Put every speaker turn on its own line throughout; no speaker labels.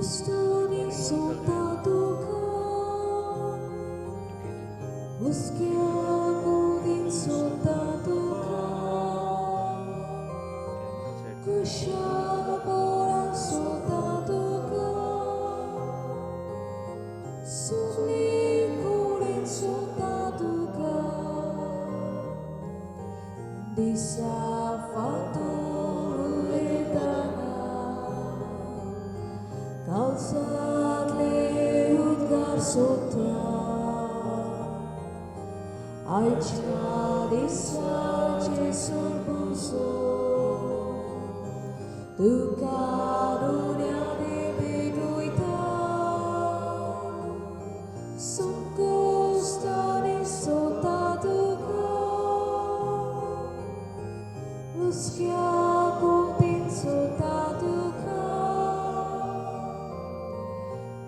Custodi soldaduka, Uskiagodin soldaduka, Kushaboran soldaduka, Suglikurin soldaduka, Disafatu Kalsat lehut garsota Aichna disa Jesur buso Duka dunia dibeduita Sungkus dari sota duka Uskia kutin sota duka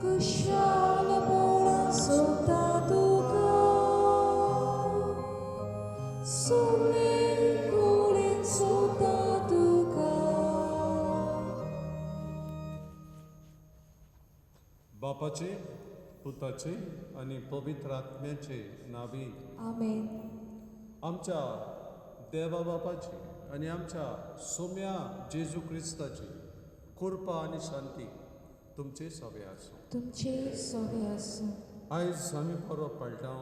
Kushala bolan soldaduka, Suglikurin soldaduka.
बापाचे पुताचे आणि पवित्र आत्म्याचे नावी
Amen.
आमच्या देवा बापाची आणि आमच्या सोम्या जेजू क्रिस्ताची कृपा आणि शांती तुमचे सवे आसूं.
तुमचे सगळे आसूं.
आयज आमी परबो पाळटांव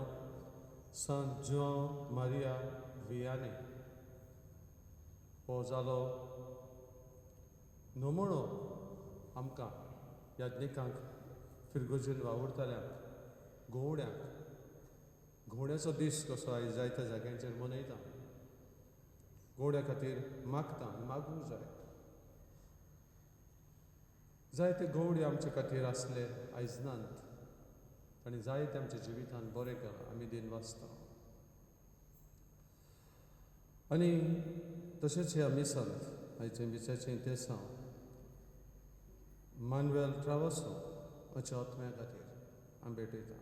सांत जुआंव मारिया वियाने हो जालो नमणो आमकां याज्ञिकांक फिरगोजेन वावुरतल्यांक घोवड्याचो दीस कसो आयज जायत्या जाग्यांचेर मनयता. घोवड्या खातीर मागूंक जाय. जायते घोवडे आमचे खातीर आसले आयजनांत आनी जायते आमच्या जिवितांत बरें केलां आमी दिनवासता. आनी तशेंच ह्या मिसांत आयचे मिसाचें तेसांव मानुएल ट्रावसो हाच्या आत्म्या खातीर आमी भेटयता.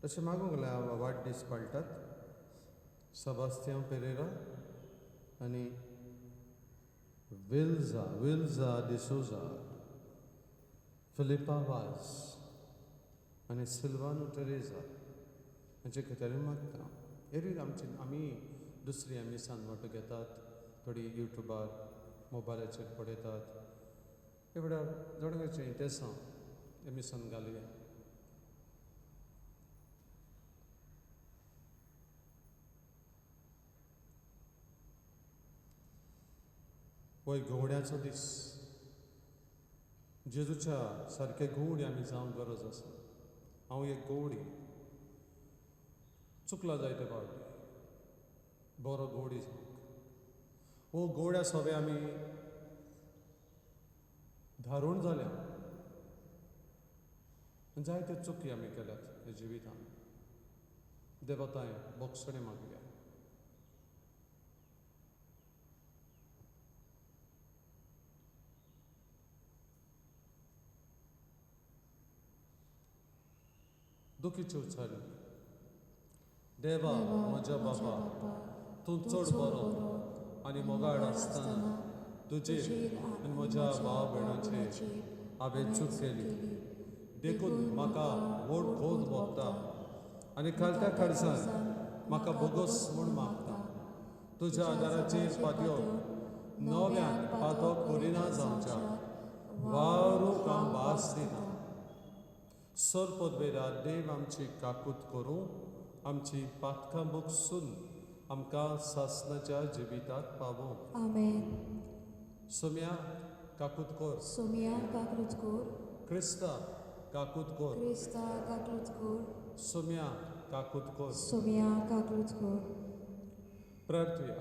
तशें मागूंक लागल्यार वाडदीस पाळटात सेबास्तियान पेरेरा आनी विल्जा डिसोजा, फिलिपा वाज आनी सिल्वानो टेरेजा हांचे खातीर मागता. एरवी आमी दुसरी आमी सांजवाटो घेतात, थोडी युट्यूबार मोबायलाचेर पळयतात. हे वेळार जोडगांचें तेसां आमी सन घालुया. हो एक घोवड्याचो दीस. जेजूच्या सारके घोवडी आमी जावंक गरज आसा. हांव एक घोवडी चुकला जायते फावटी बरो घोवडी जावंक. हो घोवड्या सवे आमी धारून जाल्या जायते चुकी आमी केल्यात हे जिवितांत. देवताय बोगसणे मागुया. दुखीचे उच्चारी. देवा म्हज्या बाबा, तूं चड बरो आनी मोगाळ आसतना तुजेर आनी म्हज्या भाव भयणाचेर हांवें चूक केली. देखून म्हाका व्हड खोद भोगता आनी खालत्या काळजान म्हाका बोगस म्हूण मागता. तुज्या आदाराचेर पातयो नव्यान पातोक करिना जावच्या वारूक हांव भास दिना. सर पदवेदार देव आमची काकूत करूं, आमची पातकां बोगसून आमकां सासणाच्या जिवितांत पावूं.
Amen.
सोम्या काकूत कोर.
Somia kaklutkor,
क्रिस्ता काकूत कोर.
Krista kaklutkor,
सोम्या काकूत कोर.
Somia kaklutkor.
प्रार्थया.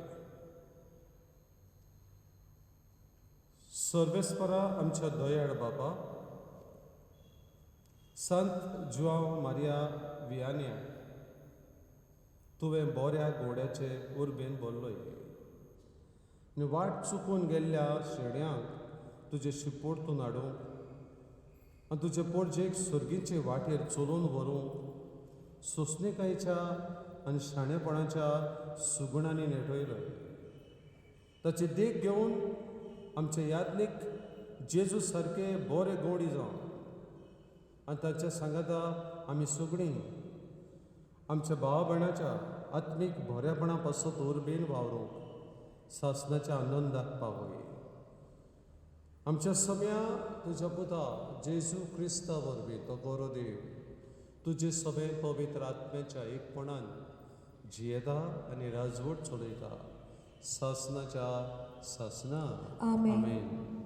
सर्वेस्परा आमच्या दयाळ बाबा, संत जुआंव मारिया वियान्या तुवें बऱ्या घोड्याचे उर्बेन बोल्लोय. वाट चुकून गेल्ल्या शेड्यांक तुजे शिपोर्तून हाडूंक आनी तुजे पोरजेक सुर्गीचे वाटेर चलोवन व्हरूंक सोंसणीकायेच्या आनी शाणेपणाच्या सुगुणांनी नेटयलोय. ताची देख घेवन आमचे यादनीक जेजू सारके बरे गोडी जावन आनी ताच्या सांगाता आमी सगळीं आमच्या भावा भयणाच्या आत्मीक बऱ्यापणा पासत उर्बेन वावरूंक सासणाच्या आनंदाक पावय. आमच्या सगळ्या तुज्या पुता जेजू क्रिस्ता वरवीं तो गौरव देव तुजे सगळे पवित्र आत्म्याच्या एकपणान जियेता आनी राजवट चलयता सासणाच्या सासना.
आमेन.
आमेन.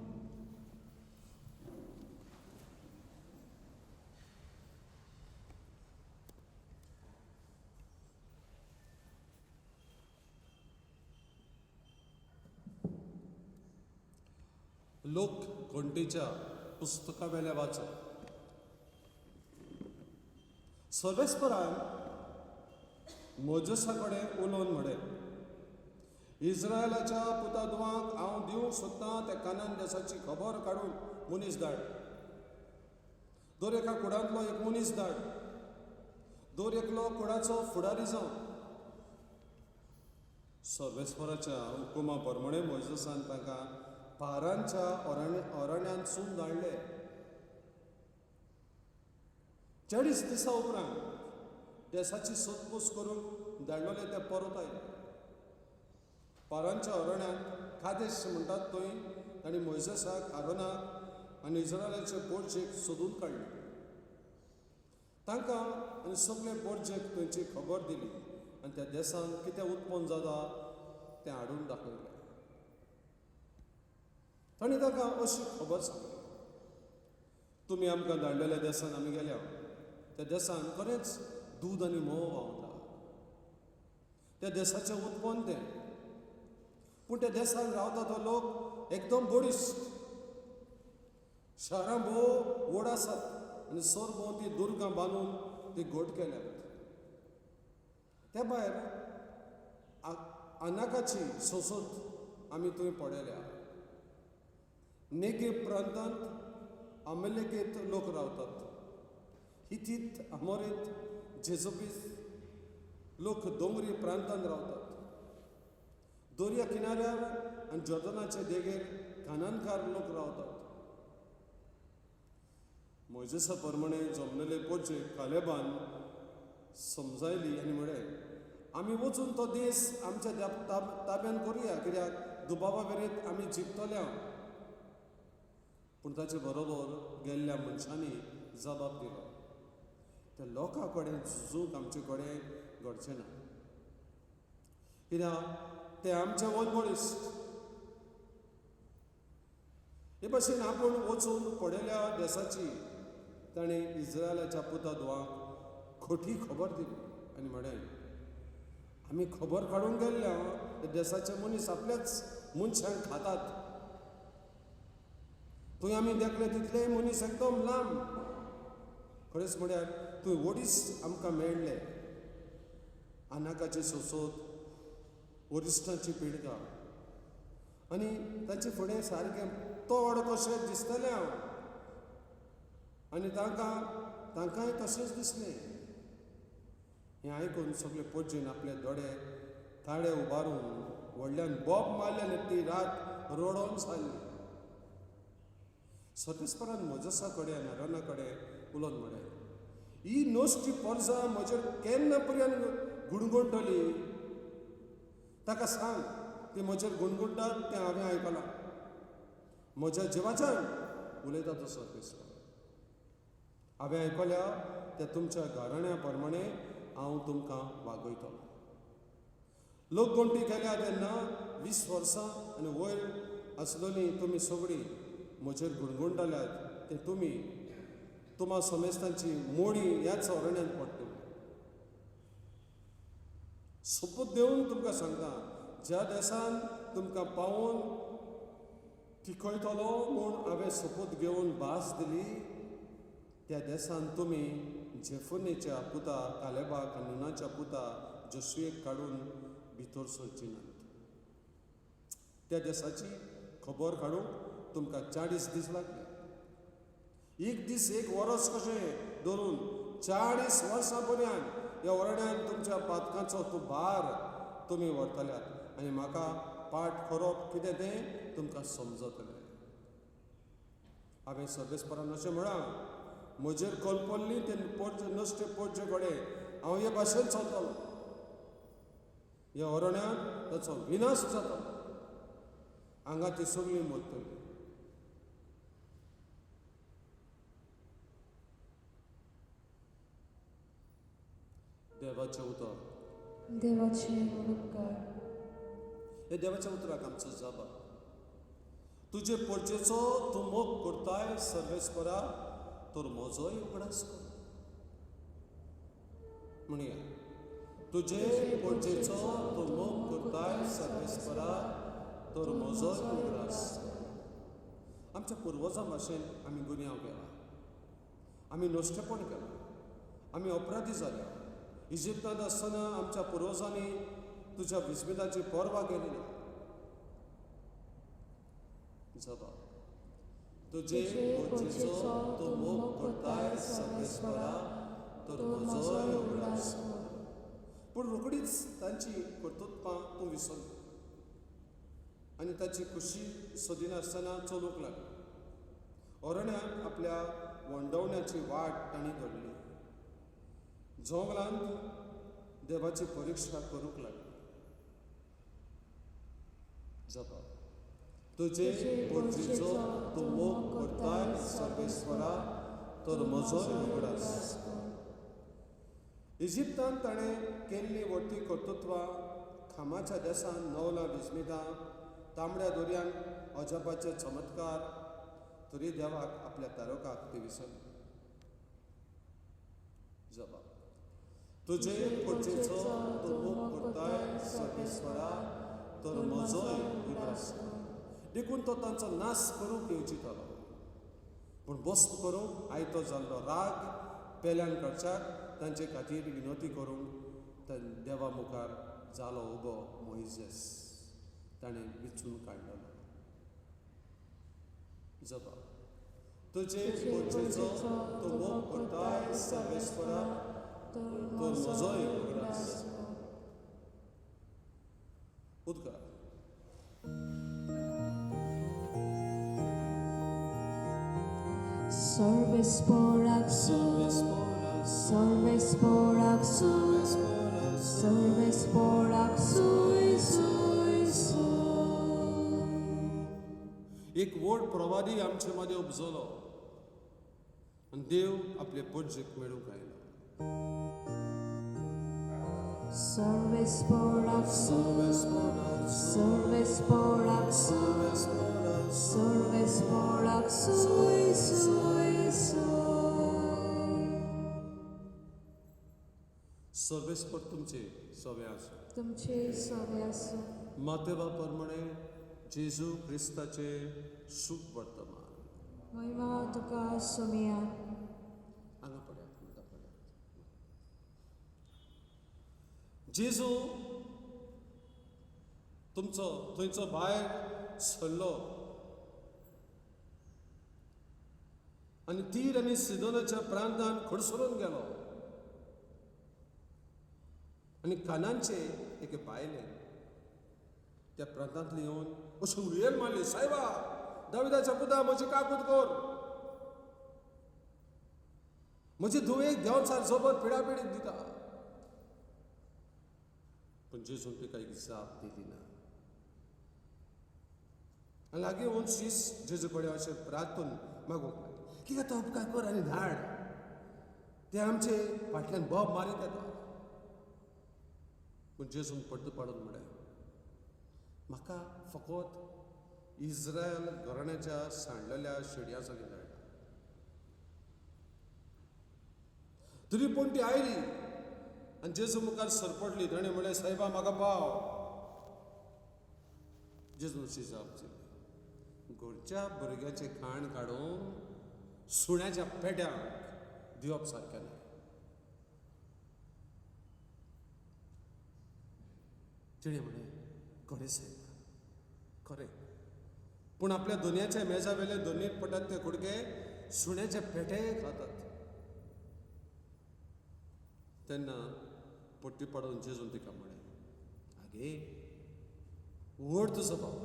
लोक घंटेच्या पुस्तका वेल्या वाचप. सर्वेस्परान मोजेसा कडेन उलोवन म्हणलें, इस्रायलाच्या पुतादुवांक हांव दिवंक सोदतां त्या कानान देशाची खबर काडून मनीस धाड. दर एका कुडांतलो एक मनीस धाड. दर एकलो कुडाचो फुडारी जावं. सर्वेस्पराच्या हुकुमा प्रमाणे मोजेसान तांकां पारांच्या अरण्यांत सून धाडले. 40 दिसां उपरांत देशाची सोदपूस करून धाडलेले ते परत आयले. पारांच्या अरण्यांत कादेश म्हणटात थंय तांणी मोइसेसाक, आरोनाक आनी इस्रायलाचे पोरचेक सोदून काडले. तांकां आनी सगळे पोरचेक थंयची खबर दिली आनी त्या देशांत कितें उत्पन्न जाता तें हाडून दाखयलें. तांणी ताका अशी खबर सांगली, तुमी आमकां धाडलेल्या देशांत आमी गेल्या. त्या देशांत खरेंच दूद आनी म्होंव व्हांवता. त्या देशाचें उत्पन्न तें. पूण त्या देशांत रावता तो लोक एकदम बोडिश्ट. शारां भोव व्हड आसात आनी सरभोंवती दुर्गां बांदून ती घट केल्यात. त्या भायर अनाकाची सोसत आमी थंय पडयल्या. नेगेव प्रांतांत अमेलेकेत लोक रावतात. हितीत, अमोरीत, जेजुबीस लोक दोंगरी प्रांतांत रावतात. दर्या किनाऱ्यार आनी जॉर्दनाचे देगेर कानानकार लोक रावतात. मोइसेसा प्रमाणे जमलेले पोरचे कालेबान समजायली आनी म्हळें, आमी वचून तो देश आमच्या ताब्यान करुया, कित्याक दुबावा वेरेंत आमी जिखतल्या. पूण ताचे बरोबर गेल्ल्या मनशांनी जबाब दिलो, त्या लोकां कडेन झुजूंक आमचे कडेन घडचें ना, कित्याक ते आमचे वनबोडिश्ट. हे भाशेन आपूण वचून पडयल्या देशाची ताणें इस्रायलाच्या पुतादुवांक खोटी खबर दिली आनी म्हळें, आमी खबर काडून गेल्ल्या त्या देशाचे मनीस आपल्याच मनशांक खातात. थंय आमी देखले तितले मनीस एकदम लांब. खरेंच म्हळ्यार थंय वडीस आमकां मेळ्ळे. अनाकाची सोसोत, वरिश्ठांची पिडका आनी ताचे फुडें सारकें तोड कशें दिसतलें हांव. आनी तांकांय तशेंच दिसलें. हें आयकून सगळे पोरचेन आपले दोळे ताळे उबारून व्हडल्यान बोब मारले आनी ती रात रडोवन सारली. सर्वेस्परान मोजेसा कडेन आनी आरोना कडेन उलोवन म्हळें, ही नोश्टी पोरसां म्हजेर केन्ना पर्यंत गुणगुणटली? ताका सांग, ती म्हजेर गुणगुणटात तें हांवें आयकलां. म्हज्या जिवाच्यान उलयता तो सर्वेस्पर. हांवें आयकल्या त्या तुमच्या घराण्या प्रमाणे हांव तुमकां वागयतलो. लोक घंटी केल्या तेन्ना 20 वर्सां आनी वयर आसलेलीं तुमी सगळीं म्हजेर गुणगुणटाल्यात. ते तुमी तुम्हा समेस्तांची मोडी ह्याच अरण्यांत पडटली. सोपूत देवन तुमकां सांगता, ज्या देशांत तुमकां पावून तिखयतलो म्हूण हांवें सोपूत घेवन भास दिली, त्या देशांत तुमी जेफुनेच्या पुता कालेबाक आनी नुनाच्या पुता जोशुएक काडून भितर सरची नात. त्या देशाची खबर काडूंक तुमकां 40 दीस लागले. एक दीस एक वरस कशें धरून 40 वर्सां पर्यंत ह्या अरण्यांत तुमच्या पातकांचो तो भार तुमी व्हरतल्यात. आनी म्हाका पाठ करप कितें तें तुमकां समजतलें.
हांवें सर्वेस्परान अशें म्हणा म्हजेर कल्पल्ली ते पोरचे नश्टे पोरचे कडेन हांव हे भाशेन चलतलो ह्या अरण्यान ताचो विनाश जातलो हांगा ती सगळीं मरतली देवाचें उतर
देवाचे उपकार
हे देवाच्या उतराक आमचो जबाब तुजे पोरचेचो तूं मोग करताय सर्वेस्परा तर म्हजोय उगडास कर म्हणया तुजे पोरचेचो तूं मोग करताय सर्वेस्परा तर म्हजोय उगडास कर आमच्या पुर्वजां भाशेन आमी गुन्यांव केला आमी नश्टेपण केलां आमी अपराधी जाल्या इजिप्तांत आसतना आमच्या पुर्वजांनी तुज्या विस्मिताची पर्वा केली ना जबाब तुजे पोरचेचो तूं मोग करताय सर्वेस्परा तर म्हजोय उगडास कर पूण रोखडीच तांची कर्तुत्वां तूं विसरली आनी ताची खुशी सोदिनासतना चलूंक लागली अरण्यात आपल्या वंडवण्याची वाट तांणी धरली जंगलांत देवाची परिक्षा करूंक लागली जबाब तुजे पोरचेचो तूं मोग करताय सर्वेस्परा तर म्हजोय उगडास इजिप्तांत ताणें केल्ली व्हडली कर्तुत्वां खामाच्या देसान नवला विस्मितां तांबड्या दर्यान अजापाचे चमत्कार तरी देवाक आपल्या तारकाक ती विसरली जबाब तुजे पोरचेचो तूं मोग करताय सर्वेस्परा तर म्हजोय उगडास कर देखून तो तांचो नाश करूंक येवचितलो पूण बस्त करूंक आयतो जाल्लो राग पेल्यान कडच्याक तांचे खातीर विनोती करूंक देवा मुखार जालो उबो मोइजेस ताणें विचून काडलेलो जबाब तुजे पोरचेचो तूं मोग करताय सर्वेस्परा तर म्हजोय उगडास उदकार
सर्वेस्पराक सर्वेस्पराक सर्वेस्पराक सोय सोय
एक व्हड प्रवादी आमचे मदें उपजलो आनी देव आपले पोरजेक मेळूंक आयलो
सर्वेस्पराक सर्वेस्पराक सर्वेस्पराक सोय सोय
सर्वेस्पर तुमचे सवे आसूं
तुमचे सवे आसूं
मातेवा प्रमाणे जेजू क्रिस्ताचे सूख वर्तमान
महिमा तुका सोमिया
हांगा पळयात हांगा पळयात जेजू तुमचो थंयचो भायर सरलो आनी तीर आनी सिदोनाच्या प्रांतान खडसरून गेलो आनी कानांचे एके बायले त्या प्रांतांतली येवन अशी उलयेल मारली सायबा दाविदाच्या पुता म्हजी काकूट कर म्हजी धुवेक देंवचार सोबत पिडापिडीक दिता पूण जेजून तिका एक जाप दिली ना आनी लागीं येवन शीस जेजू कडेन अशें प्रार्थून मागूंक लागली कित्याक तो उपकार कर आनी धाड ते आमचे फाटल्यान बोब मारीत येता पूण जेजून पड्ड पाडून म्हळें म्हाका फकत इज्रायल घराण्याच्या सांडलेल्या शेडया जागी धाडला तरी पूण ती आयली आनी जेजू मुखार सरपडली ताणें म्हळें सायबा म्हाका पाव जेजून अशी जाप दिली घरच्या भुरग्याचे खाण काडून सुण्याच्या पेट्याक दिवप सारकें ना तिणें म्हळें खरें सायबा खरें पूण आपल्या दोनयाच्या मेजा वेले दोनूय पटात ते कुडके सुण्याचे पेटे खातात तेन्ना पट्टी पाडून जेजून तिका म्हळें आगे व्हड तुजो भाव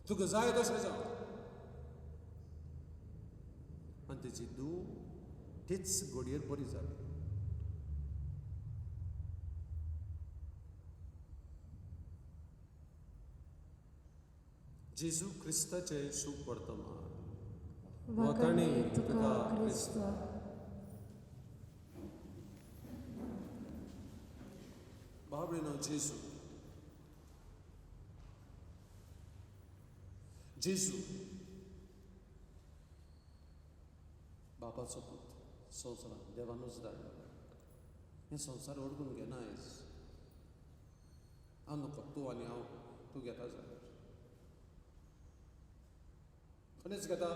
तुका जाय तशें जावं आनी तेची दूं तीच घडयेर बरी जाली. जेजू क्रिस्ताचें शुभ वर्तमान.
वखणी तुका क्रिस्त.
बाबरेनो जेजू जेजू बापाचो पूत संवसारांत देवानूच धाडलो. हें संवसार ओडकून घेना आयज. हांव नको तूं आनी हांव तूं घेता जाल्यार खरेंच घेता.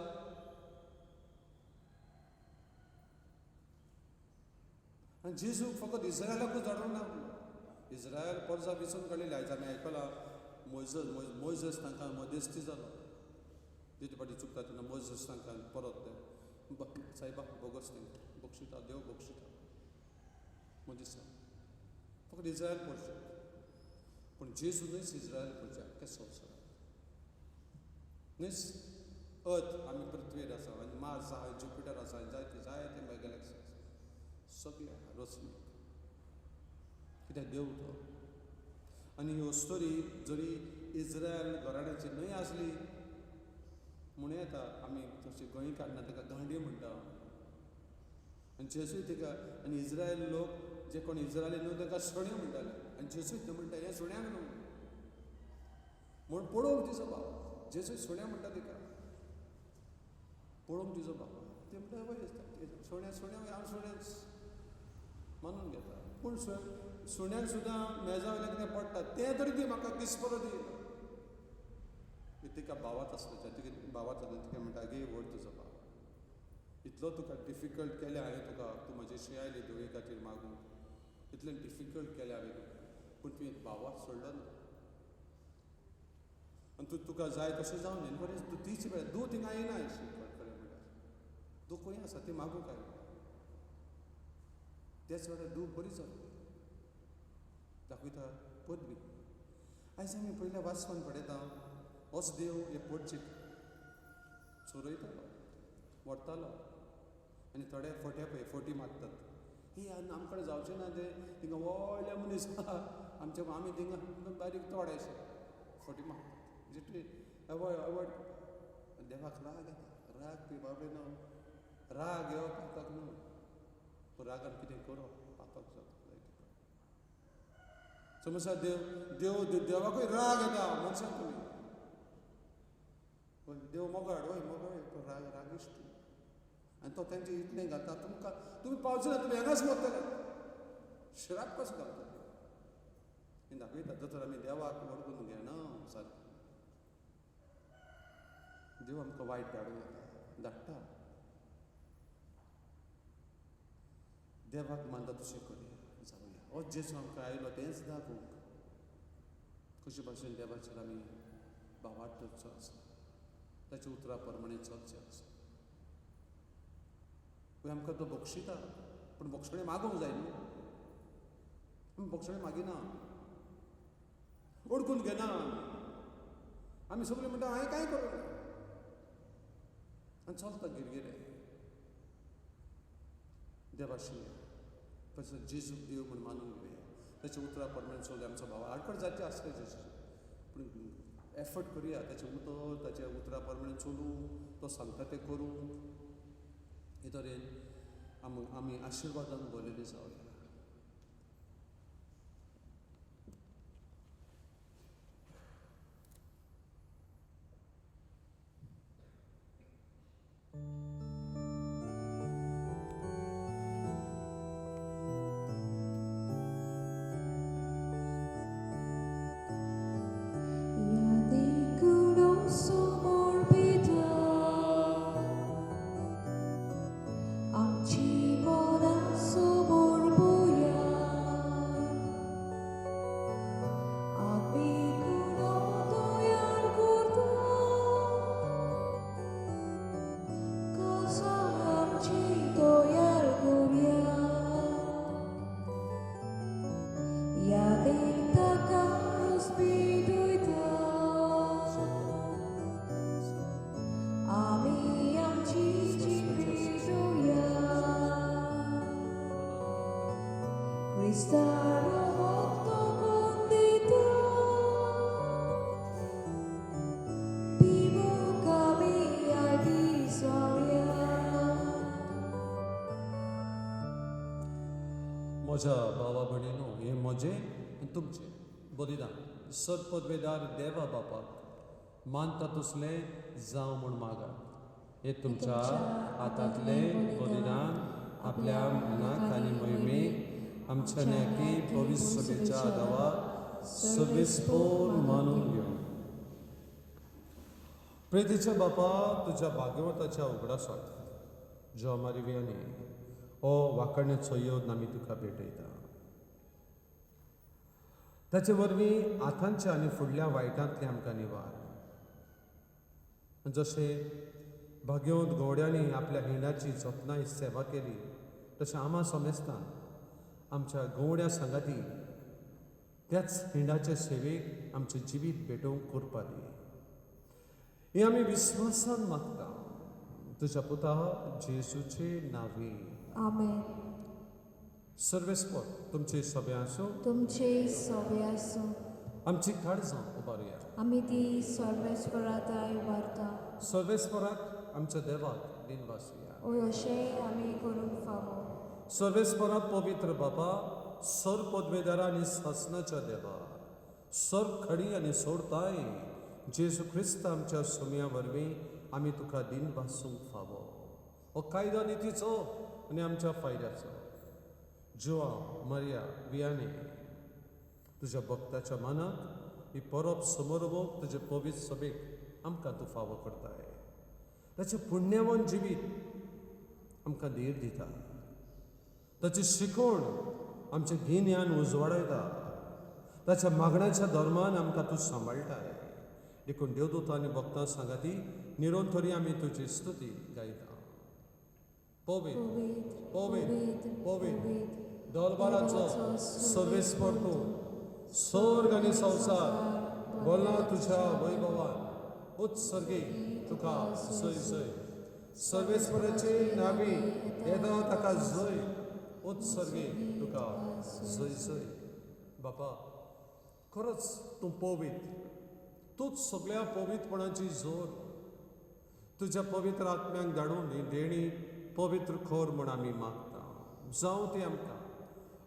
आनी जेजूक फकत इस्रायलाकूच धाडूंक ना. इस्रायल परजा विसरून काडलेली. आयज आमी आयकलां मोइजस तांकां मध्यस्थी जालो. तेजे फाटी चुकता तेन्ना मोइजस तांकां परत ते सायबा बोगस तेंकां बक्षिता देव बक्षिता मदीं फकत इस्रायल पडचे. पूण जेजूनच इस्रायल पडचे आख्ख्या संवसारांत. न्हयच अर्थ आमी पृथ्वीर आसा आनी मार्स आसा ज्युपिटर आसा जायते जायते गॅलॅक्सी आसा. सगळे रचणीक कित्याक देव तो. आनी ह्यो स्टोरी जरी इस्रायल घराण्याची न्हय आसली म्हूण येता आमी तशी गळी काडना ताका गांडी म्हणटा. आनी जेजूय तिका आनी इस्रायल लोक जे कोण इस्रायली न्हू ताका सुण्यो म्हणटाले. आनी जेजूय ते म्हणटा हें सुण्यांक न्हू म्हूण पळोवंक तिचो भाव. जेजूय सुण्या म्हणटा तिका पळोवंक तिचो भाव. ते म्हणटा वय आसता सुण्या सुण्या हांव सुण्यांच मानून घेता. पूण सुण्यांक सुद्दां मेजा वयल्यान कितें पडटा तें तरी दी म्हाका दिसपरो दी. तिका भावात आसलो तिका भावात आसलो तिका म्हणटा गे व्हड तुजो भाव. इतलो तुका डिफिकल्ट केलें हांवें तुका. तूं म्हजी शियायली धुळे खातीर मागूंक इतलें डिफिकल्ट केलें हांवें पूण तुवें भावाक सोडलो ना. आनी तुका जाय तशें जावं न्ही बरें तूं तीच वेळ दूं थिंगा येना खरें म्हणल्यार दूं खंय आसा ती मागूंक काय तेच वेळार दूं बरी जाली दाखयता पदवी. आयज आमी पयल्या वाचपान पळयता होच देव हे पोटचेक चोरयतालो व्हरतालो आनी थोडे फटे पळय फटी मारतात. ही आमचे कडेन जावचें ना ते थिंगा व्हडले मनीस आमचे आमी थिंगा बारीक थोडेशे फटी मारतात. जितली अवॉयड देवाक राग येता. राग पळय बाबडे न्हू राग येवप पातक न्हू. पूण रागान कितें करप पातक जाता. समजा देवाकूय राग येता मनशाक तुमी देव मोगाड वय मोगाड राग रागिश्ट आनी तो तेंचे इतलें घालता तुमकां तुमी पावचे ना तुमी हांगाच मरतले. श्राप कसो घालता हें दाखयता. जर आमी देवाक वडकून घेना सारकें देव आमकां वायट धाडूं येता धाडटा. देवाक मानता तशें करुया जावया. हो जेजू आमकां आयलो तेंच दाखोवंक कशे भाशेन देवाचेर आमी भावार्थ करचो आसा ताच्या उतरा प्रमाणे चलचें आसा. पळय आमकां तो बक्षिता पूण बक्षणे मागूंक जाय न्हू. आमी बक्षणे मागिना ओडकून घेना. आमी सगळीं म्हणटा हांवें कांय करूं ना आनी चलता गिरगिरे देवाशी. तसो जेजू देव म्हूण मानून घेवया. ताच्या उतरा प्रमाणे चलया. आमचो भाव आडकड जायते आसले जेजू पूण एफर्ट करुया ताचे उतर ताच्या उतरा प्रमाणे चलूं तो सांगता तें करूं. हे तरेन आमी आशिर्वादान भरलेली जावया.
Estaba molto condito, vivo cammina di soia.
म्हज्या भावा भयणीनो हे म्हजें आनी तुमचें बलिदान सदपदवेदार देवा बापाक मानता तसलें जावं म्हूण मागात. हे तुमच्या हातांतलें बलिदान आपल्या मनाक आनी मोहिमेक आमच्या नेकी पवित्र सभेच्या आदाराक सविस्तर मानून घेवन प्रेतीच्या बापा तुज्या भाग्यवताच्या उगडासाक जोमारी वियांनी हो वाकणेचो योद आमी तुका भेटयता. ताचे वरवीं आतांचे आनी फुडल्या वायटांतले आमकां निवार. जशें भाग्यवंत गवड्यांनी आपल्या हिंडाची जतनाय सेवा केली तशें आमा समेस्तान आमच्या गवड्या संगाती त्याच हिंडाचे सेवेक आमचें जिवीत भेटोवंक करपा दी. हें आमी विस्वासान मागता तुज्या पुता जेसूचे नांवी.
Amen.
सर्वेस्पर तुमचे सभे आसूं.
तुमचे सभे आसूं.
आमची काळजां उबारुया.
आमी ती सर्वेस्पराताय उबारता.
सर्वेस्पराक आमच्या देवाक दिन वासुया.
अशें आमी करूंक फावो.
सर्वेस्पराक पवित्र बाबा सर पदवेदारा आनी सासणाच्या देवा सर खडी आनी सोडताय जेजू क्रिस्त आमच्या सुम्या वरवीं आमी तुका दिन वासूंक फावो. हो कायदा नितीचो आनी आमच्या फायद्याचो. जुआ मरिया वियाने तुज्या भक्ताच्या मनाक ही परब समोरवंक तुजे पवित्र सभेक आमकां तूं फावो करताय. ताचें पुण्यवन जिवीत आमकां धीर दिता. ताची शिकवण आमचे गिन्यान उजवाडयता. ताच्या मागण्याच्या धर्मान आमकां तूं सांबाळटाय. देखून देवदूत आनी भक्तां सांगाती निरंतरी आमी तुजी स्तुती गायता. पवित्र पवित्र पवित्र दरबाराचो सर्वेस्पर तूं स्वर्ग आनी संवसार बोलना तुज्या वैभवान उत्सर्गीक तुका जय जय. सर्वेस्पराची नावी येता ताका जय. उत्सर्गीक तुका जय जय. बापा खरोच तूं पवित्र. तूंच सगळ्या पवित्रपणाची जोर. तुज्या पवित्र आत्म्यांक धाडून ही देणी पवित्र खोर म्हूण आमी मागता. जावं ती आमकां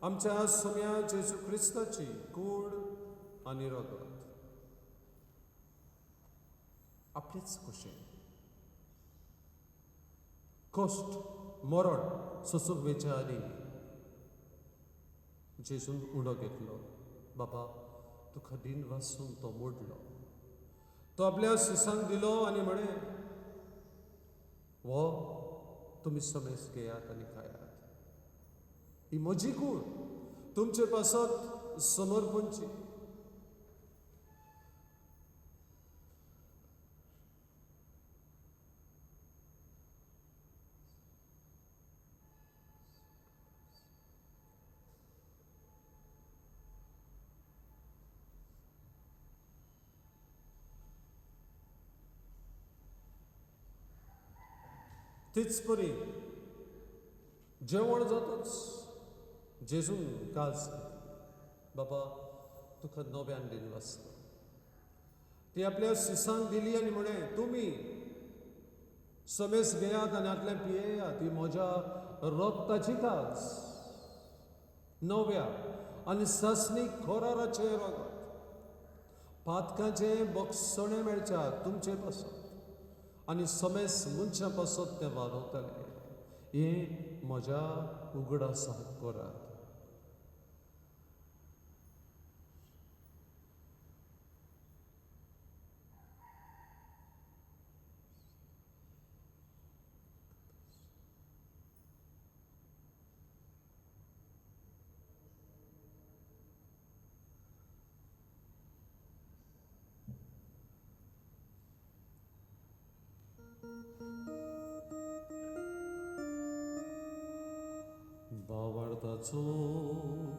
आमच्या सुम्या जेजू क्रिस्ताची कूड आनी रगत आपलेच कुशेन कश्ट मरण ससुवेच्या आदी जेजून उडो घेतलो. बाबा तुका दिन वासून तो मोडलो. तो आपल्या सिसांक दिलो आनी म्हणे वो तुमी समेस घेयात आनी खायात. ही म्हजी कूड तुमचे पासत समर्पणची. तीच परी जेवण जातच जेजून काज बाबा तुका नव्यान दिन वाचता. ती आपल्या सिसांक दिली आनी म्हणे तुमी समेस घेयात आनी आतलें पियेयात. ती म्हज्या रक्ताची काज नव्या आनी सासणीक खोराराचें रगत पातकाचें बक्षणे मेळच्या तुमचे पासत आनी समेस मनशां पासत तें वाडोवतलें. हें म्हज्या उगडासाक करात. भावार्थाचो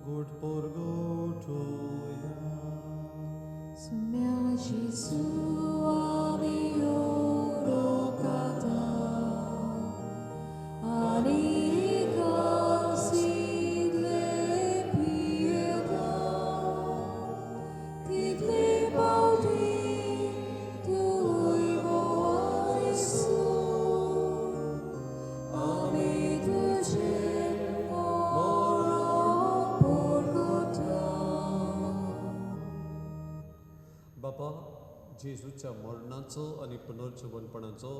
गोड परगोठोया.
Summia Gesù avio rocata Alica si lepi
जेजूच्या मरणाचो आनी पुनर्जीवनपणाचो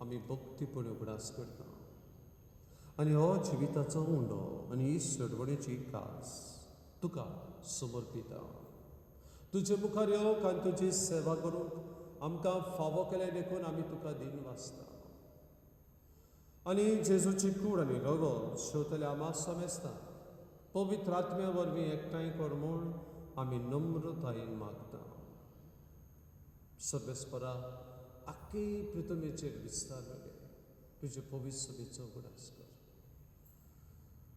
आमी भक्तीपूण उगडास करता आनी हो जिविताचो उंडो आनी ही सोडवणेची कास तुका समर्पिता. तुजे मुखार येवंक आनी तुजी सेवा करूंक आमकां फावो केले देखून आमी तुका दिन वाचता आनी जेजूची कूड आनी रगत शेवतले आमा समेस्ता पवित्र आत्मे वरवीं एकठांय कर म्हूण आमी नम्रतायेन मागता. सर्वेस्परा आख्खे पृथ्वीचेर विस्तारलेले तुजे पवित्र सभेचो उगडास कर.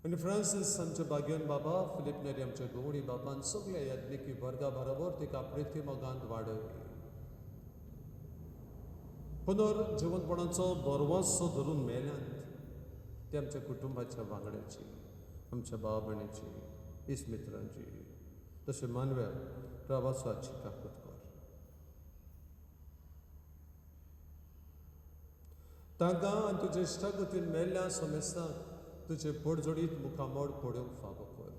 आनी फ्रांसीस आमचे बागेन बाबा, फिलीप नेरी आमचे गवळी बाबान सगळ्या याज्ञिकी वर्गा बरोबर तिका प्रितीमोगांत वाडय. पुनर्जीवनपणाचो बरवंसो धरून मेल्यांत ते आमच्या कुटुंबाच्या वांगड्याची, आमच्या भाव भयणीची, इस्मित्रांची, तशें मानव्या प्रवासाची काकूत कर. तांकां आनी तुजे इश्टागतीन मेल्ल्या समेस्तांक तुजे पडजोडीत मुखामोड पडूंक फावो कर.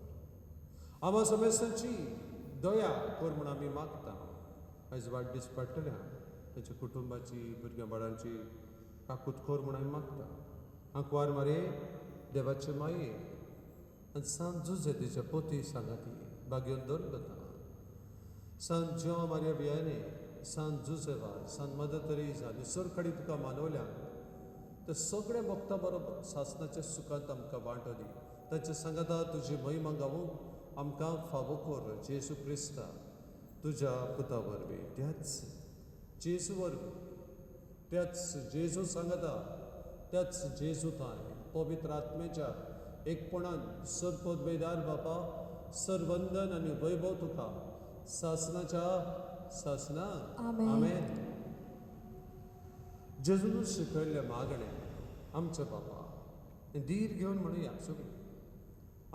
आमा समेस्तांची दया कर म्हूण आमी मागता. आयज वाडदीस पडटल्या ताच्या कुटुंबाची, भुरग्यां बाळांची काकूत कर म्हूण आमी मागता. आंकवार मारे देवाचे माये आनी सांत जुजे तिच्या पोती सांगाती बागेन दोन गता. सांत जेव मारिया बियाने, सांत जुजेवा, सांत मदर तेरेसा आनी सरकडी तुका मानवल्या ते सगळे भक्तां बरोबर सासणाच्या सुखांत आमकां वांटो दी. ताच्या सांगाता तुजी महिमा गावूंक आमकां फावो कर. जेजू क्रिस्ता तुज्या पुता वरवीं, त्याच जेजू वरवीं, त्याच जेजू सांगाता, त्याच जेजू ताय पवित्र आत्मेच्या एकपणान सरपदवेदार बापा सरवंदन आनी वैभव तुका सासणाच्या सासना. आमेन. जेजून शिकयल्ले मागणे आमच्या बापा धीर घेवन म्हणुया सगळीं.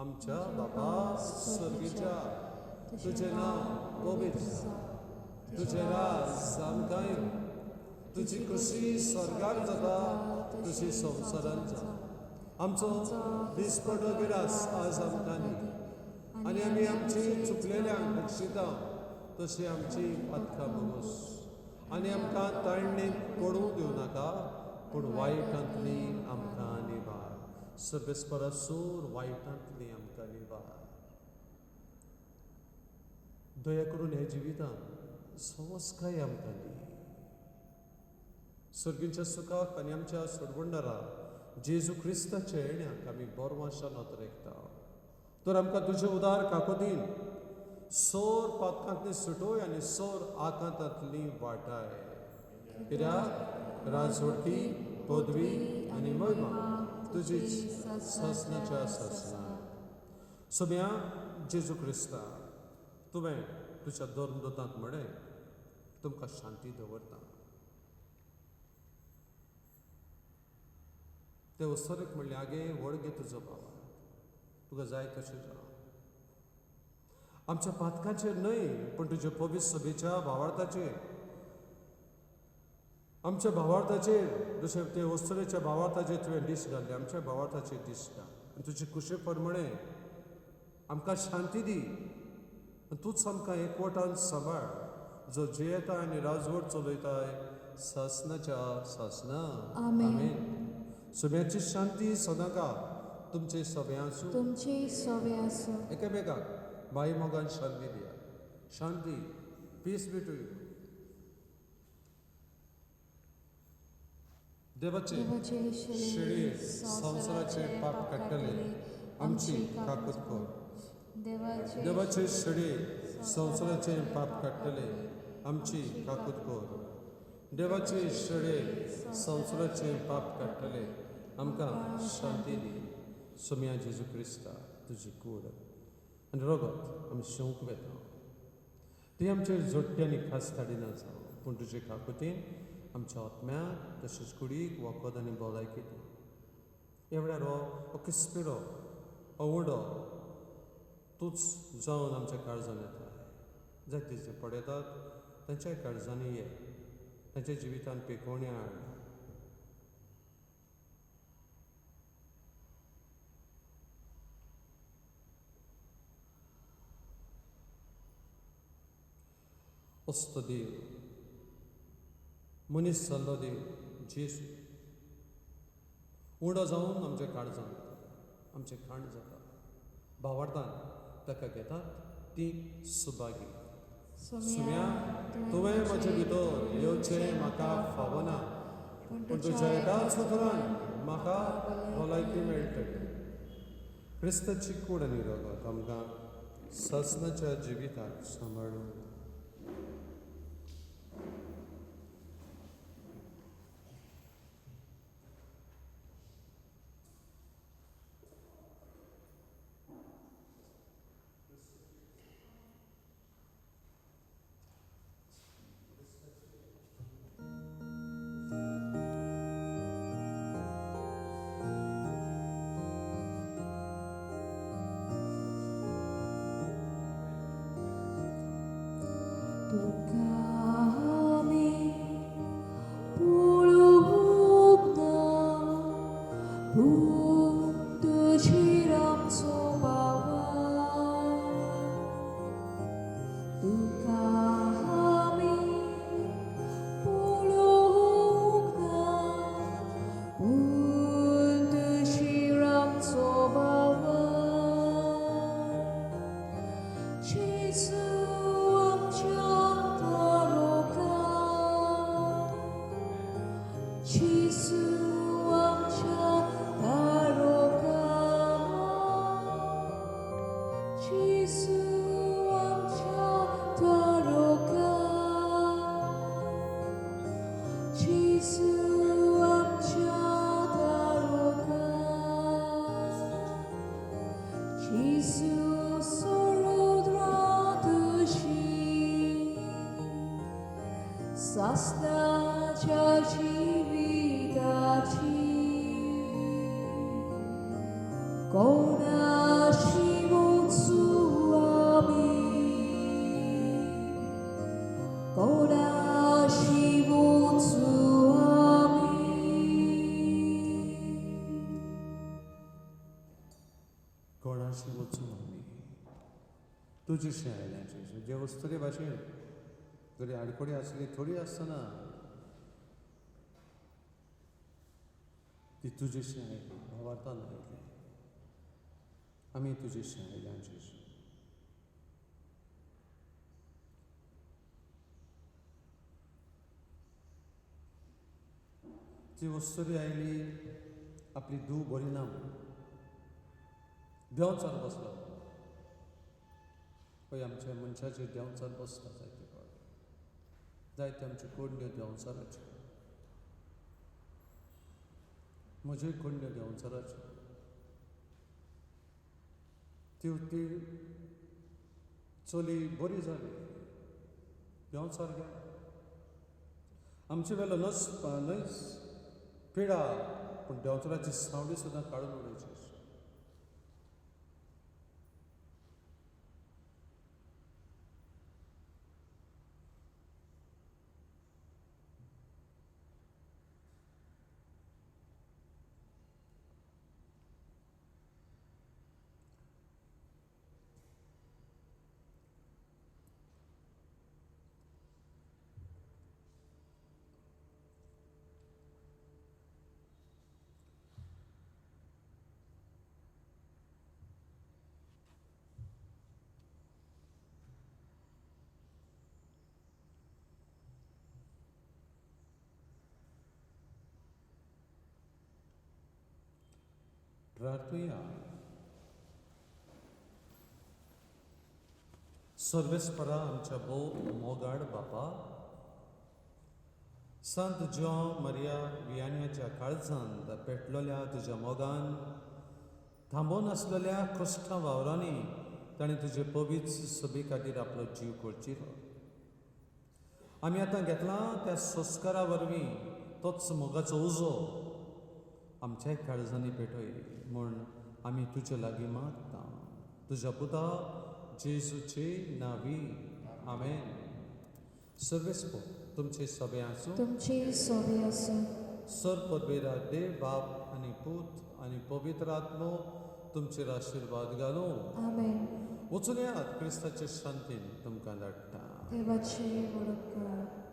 आमच्या बापा स्वर्गीच्या तुजें नांव पवित्र, तुजें राज आमकां येवं, तुजी खुशी स्वर्गाक जाता तुजी संवसारांत जा. आमचो दिसपडो गिरास आज आमकां दी आनी आमी आमची चुकलेल्यांक बक्षिता तशी आमची पातकां बगोस आनी आमकां ताळणेक पडूं दिवं नाका पूण वायटांतली आमकां निवार. सर्वेस्परा सूर वायटांतली आमकां निवार. दया करून हे जिवितांत संस्काय आमकां दी. सर्गीच्या सुखाक आनी आमच्या सोडवणदारा जेजू क्रिस्ताच्या येण्याक आमी बोरवांशान नोतरेकता. तर आमकां तुजें उदार काकोतीन सोर पातकांतली सुटोय आनी सोर आकांतांतली वाटाय. कित्याक राजवटी, पदवी आनी महिमा तुजीच सासणाच्या सासना. सोम्या जेजू क्रिस्ता तुवें तुज्या धर्मदूतांक म्हळें तुमकां शांती दवरता. ते वस्तोरेक म्हणलें आगे वळगे तुजो भावा, तुका जाय तशें जा. आमच्या पातकाचेर न्हय पूण तुज्या पवित्र सभेच्या भावार्थाचेर, आमच्या भावार्थाचेर जशें ते वस्तुरेच्या भावार्थाचेर तुवें दीस घाल्ले आमच्या भावार्थाचेर दीस घाल. आनी तुजे कुशे प्रमाणे आमकां शांती दी. तूंच आमकां एकवटान सांबाळ जो जियेता आनी राजवट चलयताय सासणाच्या सासना. आमेन. सगळ्याची शांती सदांका तुमचे सगळ्यांसूं
तुमचे सवे आसूं.
एकामेकाक बाई मोगान शांती दिया. शांती, पीस बी टू यू. देवाचे शिडी संवसाराचे पाप काडटले आमची काकूत कर. देवाचे शिडी संवसाराचे पाप काडटले आमची काकूत कर. देवाचे शिडे संवसाराचे पाप काडटले आमकां शांती दी. सोम्या जेजू क्रिस्ता तुजी कूड आनी रगत आमी शेवंक वेता. ती आमचेर जोडटी आनी खास धाडिना जावं पूण तुजे काकुतीन आमच्या आत्म्याक तशेंच कुडीक वखद आनी भलायकी दी. ह्या वेळार हो किस्पिडो अवडो तूंच जावन आमच्या काळजान येता. जायते जे पडयतात तांच्याय काळजांनी ये, तांच्या जिवितांत पेखोवणी हाड. अस्त देव मनीस जाल्लो देव जेजू उणो जावन आमचे काळजांत आमचे खाण जाता भावार्थान ताका घेतात ती सुभागी सुम्या तुवें म्हजे भितर येवचें म्हाका फावना पूण तुज्या एकाच उतरान म्हाका भलायकी मेळटली क्रिस्ताची कूड आनी रगत आमकां ससनाच्या जिविताक सांबाळून
Tukami pulugna Buntu chiram sobawa Tukami pulugna Buntu chiram sobawa Jesus Sasnacia civitaci Konashimo tsuami Konashimo tsuami
कोणाशी वचूं आमी तुजेशें आयलें जेजू जे वस्तुरे भाशेन जरी आडकोडी आसली थोडी आसतना ती तुजेशी आयली भावार्थान आयली आमी तुजेशी आयल्या जेजू ती वस्तुरी आयली आपली धूव बरी ना देंवचार बसलो पळय आमच्या मनशाचेर देंवचार बसता जायते फावट जायते आमच्यो कोडण्यो देंवचाराच्यो म्हज्योय कोडण्यो देंवचाराच्यो ती चली बरी जाली देंवचार गेलो आमचे वेलो न्हयच पिडा पूण देंवचाराची सावळी सुद्दां काडून उडोवची प्रार्थुया सर्वेस्परा आमच्या भोव मोगाड बापा संत जॉन मरिया वियान्याच्या काळजांत पेटलेल्या तुज्या मोगान थांबून आसलेल्या कश्टां वावरांनी ताणें तुजे पवित्र सभे खातीर आपलो जीव करचिलो आमी आतां घेतला त्या संस्कारा वरवीं तोच मोगाचो उजो आमच्याय काळजांनी पेटय म्हूण आमी तुजे लागीं मागता तुज्या पुता जेजूचे नांवी आमेन सर्वेस्पो तुमचे सभे आसूं
तुमची सोबी आसूं
सर परबेरा देव बाप आनी पूत आनी पवित्र आत्मो तुमचेर आशिर्वाद घालूं
आमेन
वचून येयात क्रिस्ताचे शांतीन तुमकां धाडटा
देवाची वडणूक कर